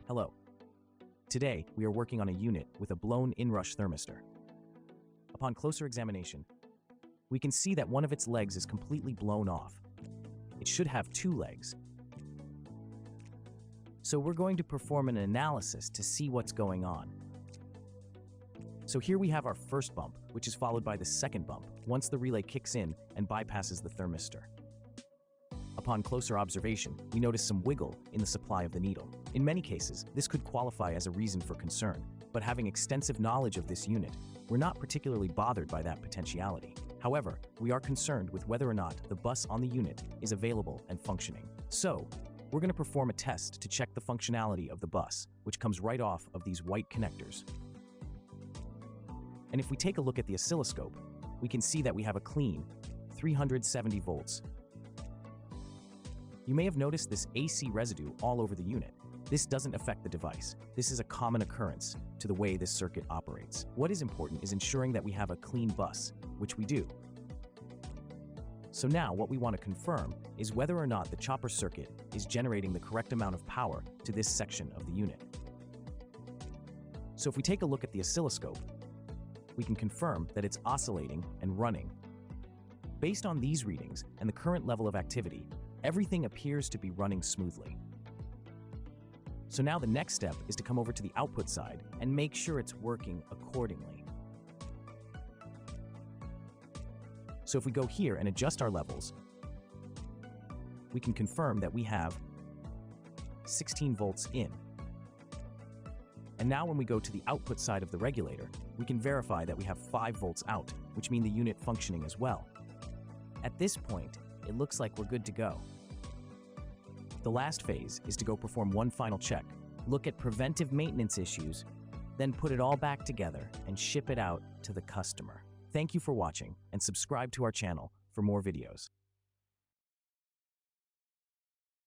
Hello. Today, we are working on a unit with a blown Inrush thermistor. Upon closer examination, we can see that one of its legs is completely blown off. It should have two legs. So we're going to perform an analysis to see what's going on. So here we have our first bump, which is followed by the second bump once the relay kicks in and bypasses the thermistor. Upon closer observation, we notice some wiggle in the supply of the needle. In many cases, this could qualify as a reason for concern, but having extensive knowledge of this unit, we're not particularly bothered by that potentiality. However, we are concerned with whether or not the bus on the unit is available and functioning. So, we're going to perform a test to check the functionality of the bus, which comes right off of these white connectors. And if we take a look at the oscilloscope, we can see that we have a clean 370 volts. You may have noticed this AC residue all over the unit. This doesn't affect the device. This is a common occurrence to the way this circuit operates. What is important is ensuring that we have a clean bus, which we do. So now what we want to confirm is whether or not the chopper circuit is generating the correct amount of power to this section of the unit. So if we take a look at the oscilloscope, we can confirm that it's oscillating and running. Based on these readings and the current level of activity, everything appears to be running smoothly. So now the next step is to come over to the output side and make sure it's working accordingly. So if we go here and adjust our levels, we can confirm that we have 16 volts in. And now when we go to the output side of the regulator, we can verify that we have 5 volts out, which mean the unit functioning as well. At this point, it looks like we're good to go. The last phase is to go perform one final check, look at preventive maintenance issues, then put it all back together and ship it out to the customer. Thank you for watching and subscribe to our channel for more videos.